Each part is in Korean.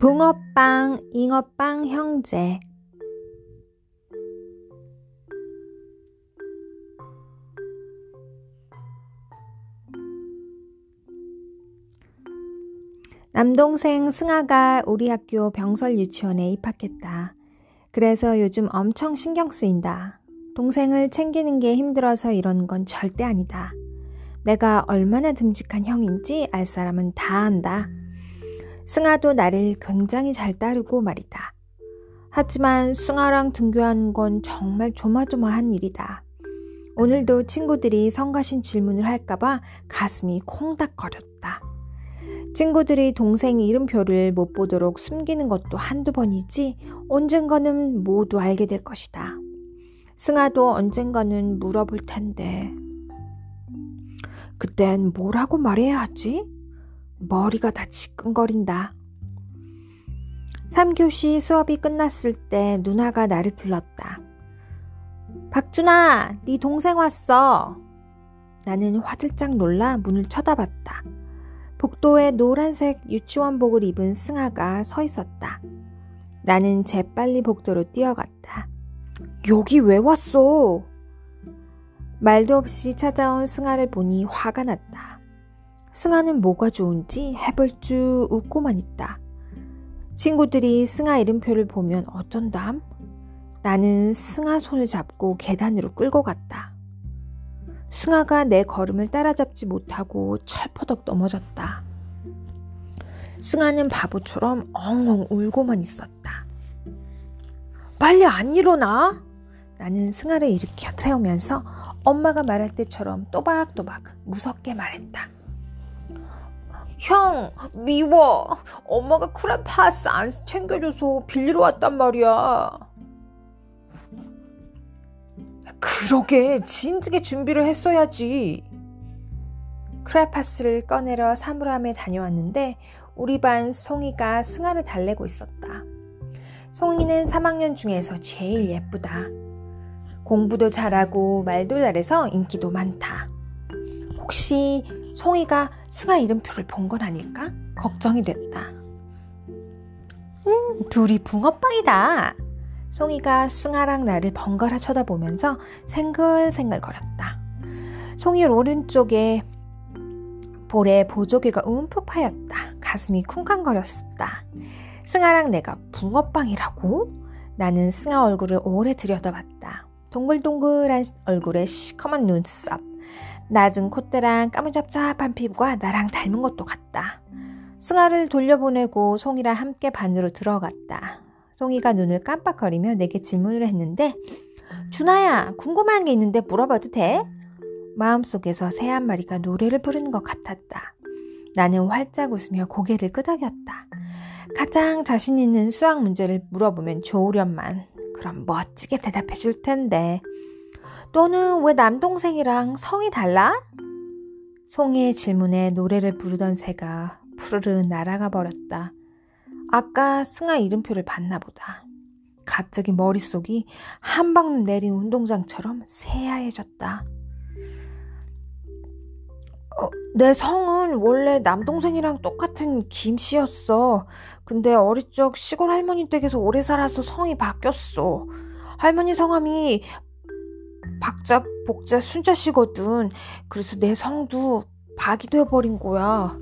붕어빵, 잉어빵 형제. 남동생 승아가 우리 학교 병설 유치원에 입학했다. 그래서 요즘 엄청 신경 쓰인다. 동생을 챙기는 게 힘들어서 이런 건 절대 아니다. 내가 얼마나 듬직한 형인지 알 사람은 다 안다. 승아도 나를 굉장히 잘 따르고 말이다. 하지만 승아랑 등교하는 건 정말 조마조마한 일이다. 오늘도 친구들이 성가신 질문을 할까봐 가슴이 콩닥거렸다. 친구들이 동생 이름표를 못 보도록 숨기는 것도 한두 번이지 언젠가는 모두 알게 될 것이다. 승아도 언젠가는 물어볼 텐데 그땐 뭐라고 말해야 하지? 머리가 다 지끈거린다. 3교시 수업이 끝났을 때 누나가 나를 불렀다. 박준아, 네 동생 왔어. 나는 화들짝 놀라 문을 쳐다봤다. 복도에 노란색 유치원복을 입은 승아가 서 있었다. 나는 재빨리 복도로 뛰어갔다. 여기 왜 왔어? 말도 없이 찾아온 승아를 보니 화가 났다. 승아는 뭐가 좋은지 해벌쭉 웃고만 있다. 친구들이 승아 이름표를 보면 어쩐담? 나는 승아 손을 잡고 계단으로 끌고 갔다. 승아가 내 걸음을 따라잡지 못하고 철퍼덕 넘어졌다. 승아는 바보처럼 엉엉 울고만 있었다. 빨리 안 일어나? 나는 승아를 일으켜 세우면서 엄마가 말할 때처럼 또박또박 무섭게 말했다. 형, 미워. 엄마가 크레파스 안 챙겨줘서 빌리러 왔단 말이야. 그러게 진즉에 준비를 했어야지. 크레파스를 꺼내러 사물함에 다녀왔는데 우리 반 송이가 승아를 달래고 있었다. 송이는 3학년 중에서 제일 예쁘다. 공부도 잘하고 말도 잘해서 인기도 많다. 혹시 송이가 승아 이름표를 본 건 아닐까? 걱정이 됐다. 둘이 붕어빵이다. 송이가 승아랑 나를 번갈아 쳐다보면서 생글생글 거렸다. 송이 오른쪽에 볼에 보조개가 움푹 파였다. 가슴이 쿵쾅거렸다. 승아랑 내가 붕어빵이라고? 나는 승아 얼굴을 오래 들여다봤다. 동글동글한 얼굴에 시커먼 눈썹, 낮은 콧대랑 까무잡잡한 피부가 나랑 닮은 것도 같다. 승아를 돌려보내고 송이랑 함께 반으로 들어갔다. 송이가 눈을 깜빡거리며 내게 질문을 했는데 준아야, 궁금한 게 있는데 물어봐도 돼? 마음속에서 새 한 마리가 노래를 부르는 것 같았다. 나는 활짝 웃으며 고개를 끄덕였다. 가장 자신 있는 수학 문제를 물어보면 좋으련만. 그럼 멋지게 대답해 줄 텐데. 너는 왜 남동생이랑 성이 달라? 송이의 질문에 노래를 부르던 새가 푸르르 날아가 버렸다. 아까 승아 이름표를 봤나 보다. 갑자기 머릿속이 한 방울 내린 운동장처럼 새하얘졌다. 내 성은 원래 남동생이랑 똑같은 김씨였어. 근데 어릴 적 시골 할머니 댁에서 오래 살아서 성이 바뀌었어. 할머니 성함이 박자, 복자, 순자씨거든. 그래서 내 성도 박이 되어버린 거야.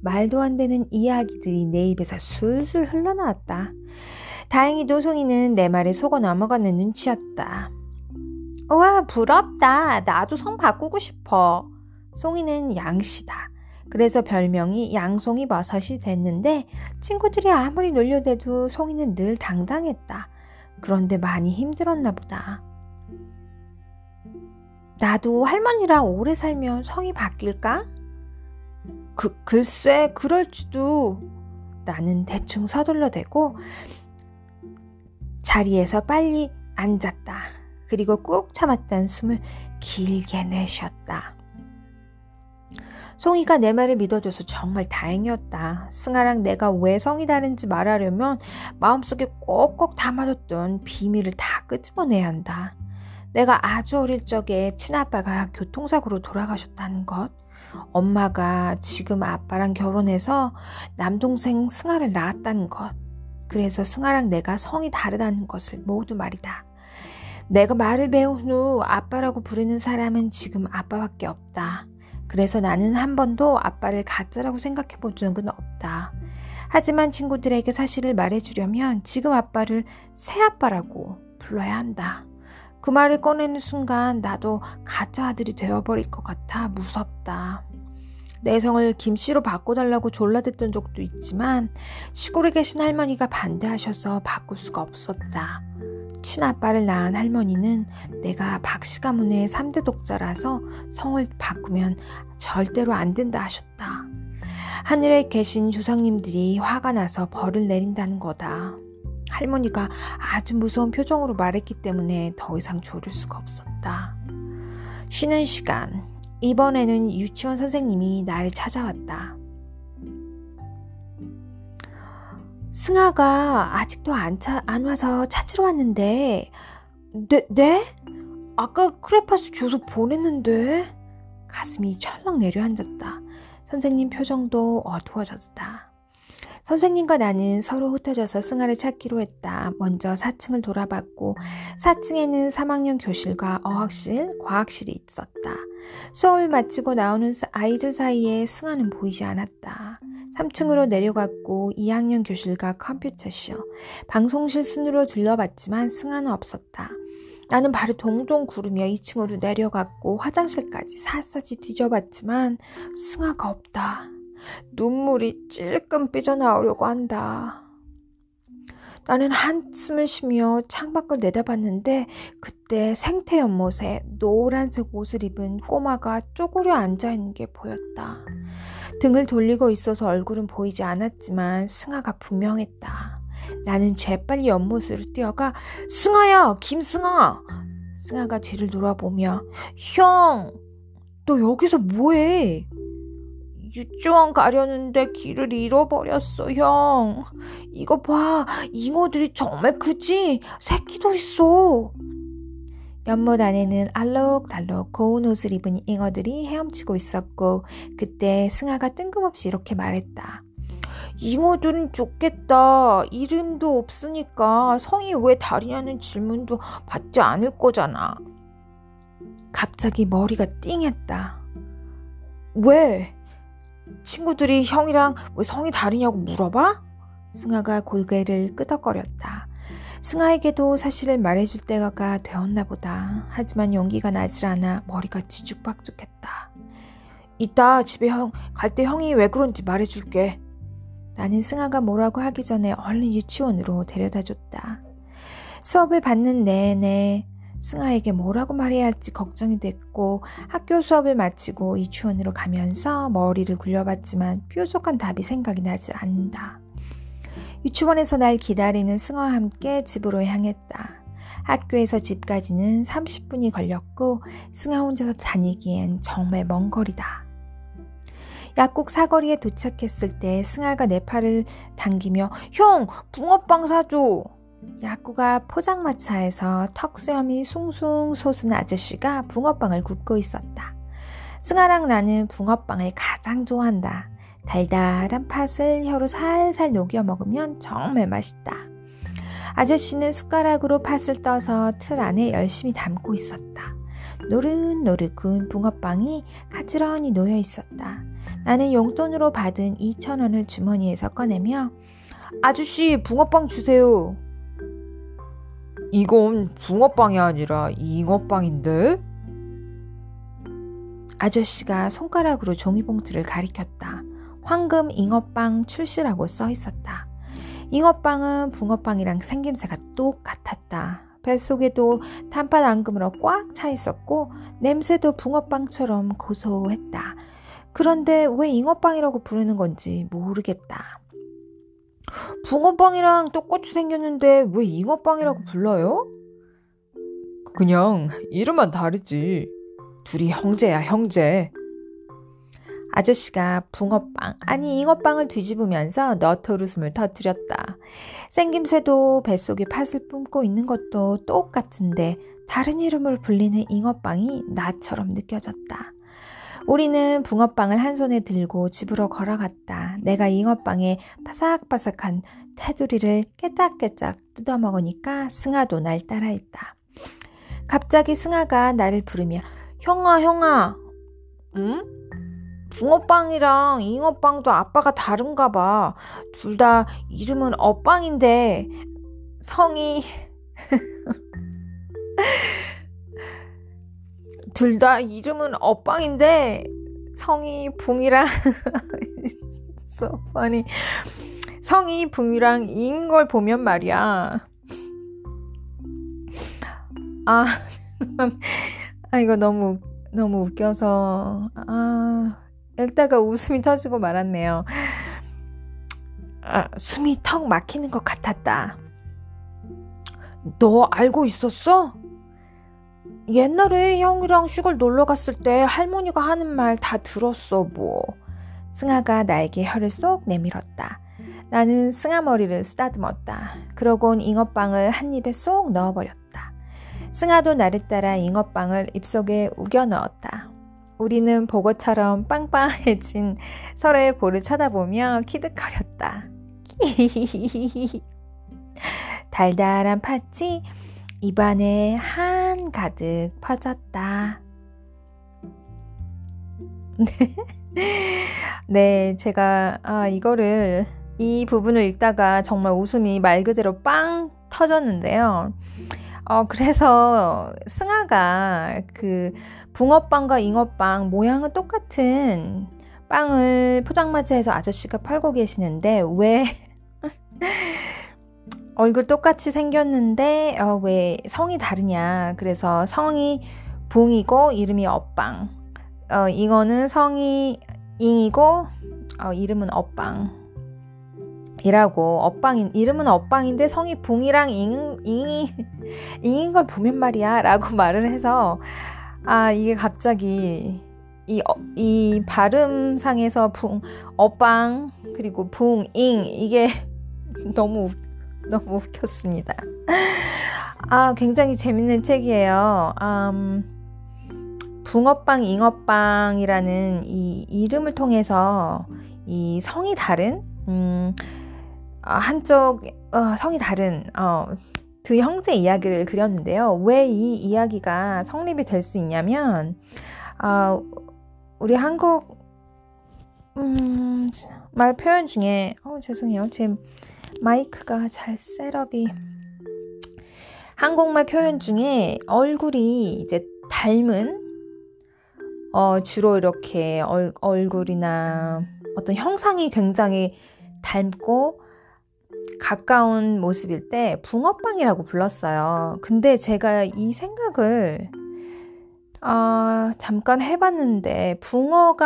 말도 안 되는 이야기들이 내 입에서 술술 흘러나왔다. 다행히도 송이는 내 말에 속아 넘어가는 눈치였다. 우와, 부럽다. 나도 성 바꾸고 싶어. 송이는 양씨다. 그래서 별명이 양송이 버섯이 됐는데 친구들이 아무리 놀려대도 송이는 늘 당당했다. 그런데 많이 힘들었나 보다. 나도 할머니랑 오래 살면 성이 바뀔까? 글쎄, 그럴지도. 나는 대충 서둘러대고 자리에서 빨리 앉았다. 그리고 꾹 참았던 숨을 길게 내쉬었다. 송이가 내 말을 믿어줘서 정말 다행이었다. 승아랑 내가 왜 성이 다른지 말하려면 마음속에 꼭꼭 담아뒀던 비밀을 다 끄집어내야 한다. 내가 아주 어릴 적에 친아빠가 교통사고로 돌아가셨다는 것, 엄마가 지금 아빠랑 결혼해서 남동생 승아를 낳았다는 것. 그래서 승아랑 내가 성이 다르다는 것을 모두 말이다. 내가 말을 배운 후 아빠라고 부르는 사람은 지금 아빠밖에 없다. 그래서 나는 한 번도 아빠를 가짜라고 생각해 본 적은 없다. 하지만 친구들에게 사실을 말해주려면 지금 아빠를 새아빠라고 불러야 한다. 그 말을 꺼내는 순간 나도 가짜 아들이 되어버릴 것 같아 무섭다. 내 성을 김씨로 바꿔달라고 졸라댔던 적도 있지만 시골에 계신 할머니가 반대하셔서 바꿀 수가 없었다. 친아빠를 낳은 할머니는 내가 박씨 가문의 3대 독자라서 성을 바꾸면 절대로 안 된다 하셨다. 하늘에 계신 조상님들이 화가 나서 벌을 내린다는 거다. 할머니가 아주 무서운 표정으로 말했기 때문에 더 이상 조를 수가 없었다. 쉬는 시간, 이번에는 유치원 선생님이 나를 찾아왔다. 승아가 아직도 안 와서 찾으러 왔는데 네? 아까 크레파스 주소 보냈는데. 가슴이 철렁 내려앉았다. 선생님 표정도 어두워졌다. 선생님과 나는 서로 흩어져서 승아를 찾기로 했다. 먼저 4층을 돌아봤고 4층에는 3학년 교실과 어학실, 과학실이 있었다. 수업을 마치고 나오는 아이들 사이에 승아는 보이지 않았다. 3층으로 내려갔고 2학년 교실과 컴퓨터실, 방송실 순으로 둘러봤지만 승아는 없었다. 나는 발을 동동 구르며 2층으로 내려갔고 화장실까지 샅샅이 뒤져봤지만 승아가 없다. 눈물이 찔끔 삐져나오려고 한다. 나는 한숨을 쉬며 창밖을 내다봤는데 그때 생태 연못에 노란색 옷을 입은 꼬마가 쪼그려 앉아있는 게 보였다. 등을 돌리고 있어서 얼굴은 보이지 않았지만 승아가 분명했다. 나는 재빨리 연못으로 뛰어가 승아야, 김승아! 승아가 뒤를 돌아보며 형, 너 여기서 뭐해? 유치원 가려는데 길을 잃어버렸어, 형. 이거 봐, 잉어들이 정말 크지? 새끼도 있어. 연못 안에는 알록달록 고운 옷을 입은 잉어들이 헤엄치고 있었고 그때 승아가 뜬금없이 이렇게 말했다. 잉어들은 좋겠다. 이름도 없으니까 성이 왜 다리냐는 질문도 받지 않을 거잖아. 갑자기 머리가 띵했다. 왜? 친구들이 형이랑 왜 성이 다르냐고 물어봐? 승아가 고개를 끄덕거렸다. 승아에게도 사실을 말해줄 때가 되었나 보다. 하지만 용기가 나질 않아 머리가 뒤죽박죽했다. 이따 집에 갈 때 형이 왜 그런지 말해줄게. 나는 승아가 뭐라고 하기 전에 얼른 유치원으로 데려다줬다. 수업을 받는 내내 승아에게 뭐라고 말해야 할지 걱정이 됐고 학교 수업을 마치고 유치원으로 가면서 머리를 굴려봤지만 뾰족한 답이 생각이 나지 않는다. 유치원에서 날 기다리는 승아와 함께 집으로 향했다. 학교에서 집까지는 30분이 걸렸고 승아 혼자서 다니기엔 정말 먼 거리다. 약국 사거리에 도착했을 때 승아가 내 팔을 당기며 형! 붕어빵 사줘! 약국아 포장마차에서 턱수염이 숭숭 솟은 아저씨가 붕어빵을 굽고 있었다. 승아랑 나는 붕어빵을 가장 좋아한다. 달달한 팥을 혀로 살살 녹여 먹으면 정말 맛있다. 아저씨는 숟가락으로 팥을 떠서 틀 안에 열심히 담고 있었다. 노릇노릇 구운 붕어빵이 가지런히 놓여 있었다. 나는 용돈으로 받은 2,000원을 주머니에서 꺼내며 아저씨 붕어빵 주세요. 이건 붕어빵이 아니라 잉어빵인데? 아저씨가 손가락으로 종이봉투를 가리켰다. 황금 잉어빵 출시라고 써 있었다. 잉어빵은 붕어빵이랑 생김새가 똑같았다. 뱃속에도 단팥 앙금으로 꽉 차 있었고 냄새도 붕어빵처럼 고소했다. 그런데 왜 잉어빵이라고 부르는 건지 모르겠다. 붕어빵이랑 똑같이 생겼는데 왜 잉어빵이라고 불러요? 그냥 이름만 다르지. 둘이 형제야, 형제. 아저씨가 붕어빵, 아니 잉어빵을 뒤집으면서 너털 웃음을 터뜨렸다. 생김새도 뱃속에 팥을 뿜고 있는 것도 똑같은데 다른 이름으로 불리는 잉어빵이 나처럼 느껴졌다. 우리는 붕어빵을 한 손에 들고 집으로 걸어갔다. 내가 잉어빵에 바삭바삭한 테두리를 깨짝깨짝 뜯어먹으니까 승아도 날 따라했다. 갑자기 승아가 나를 부르며 형아 응? 붕어빵이랑 잉어빵도 아빠가 다른가 봐. 둘 다 이름은 어빵인데 성이 둘 다 이름은 어빵인데 성이 붕이랑 so funny. 성이 붕이랑 잉인 걸 보면 말이야. 이거 너무 웃겨서 읽다가 웃음이 터지고 말았네요. 숨이 턱 막히는 것 같았다. 너 알고 있었어? 옛날에 형이랑 시골 놀러 갔을 때 할머니가 하는 말 다 들었어 뭐. 승아가 나에게 혀를 쏙 내밀었다. 나는 승아 머리를 쓰다듬었다. 그러곤 잉어빵을 한 입에 쏙 넣어버렸다. 승아도 나를 따라 잉어빵을 입속에 우겨 넣었다. 우리는 보고처럼 빵빵해진 서로의 볼을 쳐다보며 키득거렸다. 달달한 팥이 입안에 한가득 퍼졌다. 네, 제가 이 부분을 읽다가 정말 웃음이 말 그대로 빵 터졌는데요. 그래서 승아가 그 붕어빵과 잉어빵 모양은 똑같은 빵을 포장마차에서 아저씨가 팔고 계시는데 왜 얼굴 똑같이 생겼는데 왜 성이 다르냐. 그래서 성이 붕이고 이름이 어빵. 잉어는 성이 잉이고 이름은 어빵. 이라고 이름은 어빵인데 성이 붕이랑 잉인 걸 보면 말이야 라고 말을 해서 이게 갑자기 이 발음상에서 어빵 그리고 붕, 잉 이게 너무 웃겼습니다. 굉장히 재밌는 책이에요. 붕어빵, 잉어빵이라는 이 이름을 통해서 이 성이 다른 한쪽 성이 다른 두 형제 이야기를 그렸는데요. 왜 이 이야기가 성립이 될 수 있냐면 우리 한국 말 표현 중에 죄송해요. 제 마이크가 잘 셋업이 한국말 표현 중에 얼굴이 이제 닮은 주로 이렇게 얼굴이나 어떤 형상이 굉장히 닮고 가까운 모습일 때 붕어빵이라고 불렀어요. 근데 제가 이 생각을 잠깐 해봤는데 붕어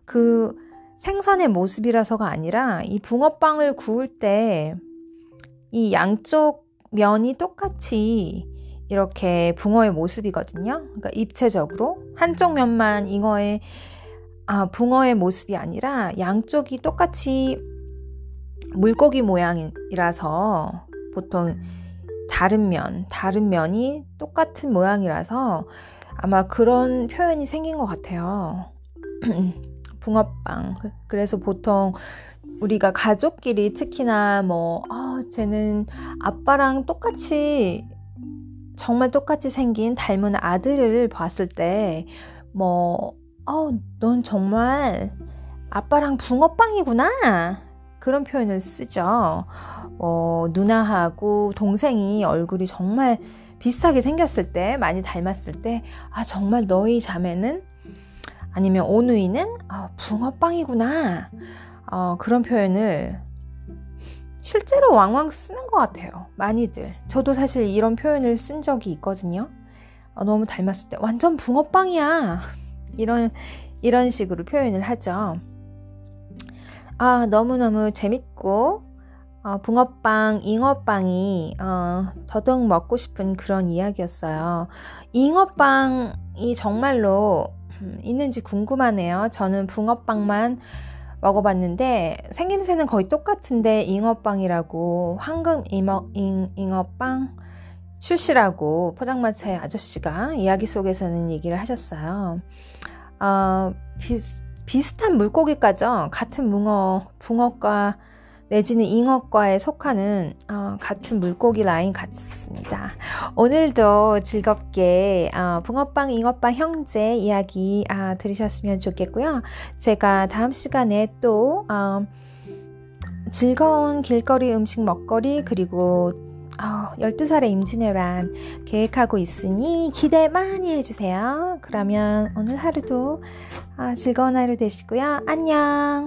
그 생선의 모습이라서가 아니라 이 붕어빵을 구울 때 이 양쪽 면이 똑같이 이렇게 붕어의 모습이거든요. 그러니까 입체적으로 한쪽 면만 붕어의 모습이 아니라 양쪽이 똑같이 물고기 모양이라서 보통 다른 면이 똑같은 모양이라서 아마 그런 표현이 생긴 것 같아요. 붕어빵. 그래서 보통 우리가 가족끼리 특히나 쟤는 아빠랑 정말 똑같이 생긴 닮은 아들을 봤을 때 넌 정말 아빠랑 붕어빵이구나. 그런 표현을 쓰죠. 누나하고 동생이 얼굴이 정말 비슷하게 생겼을 때, 많이 닮았을 때, 정말 너희 자매는 아니면 오누이는 붕어빵이구나. 그런 표현을 실제로 왕왕 쓰는 것 같아요. 많이들. 저도 사실 이런 표현을 쓴 적이 있거든요. 너무 닮았을 때 완전 붕어빵이야. 이런 식으로 표현을 하죠. 너무너무 재밌고 붕어빵, 잉어빵이 더더욱 먹고 싶은 그런 이야기였어요. 잉어빵이 정말로 있는지 궁금하네요. 저는 붕어빵만 먹어봤는데 생김새는 거의 똑같은데 잉어빵이라고 황금 잉어빵 출시라고 포장마차의 아저씨가 이야기 속에서는 얘기를 하셨어요. 비슷한 물고기과죠. 같은 붕어과 내지는 잉어과에 속하는 같은 물고기 라인 같습니다. 오늘도 즐겁게 붕어빵, 잉어빵 형제 이야기 들으셨으면 좋겠고요. 제가 다음 시간에 또 즐거운 길거리 음식 먹거리 그리고 12살의 임진왜란 계획하고 있으니 기대 많이 해주세요. 그러면 오늘 하루도 즐거운 하루 되시고요. 안녕.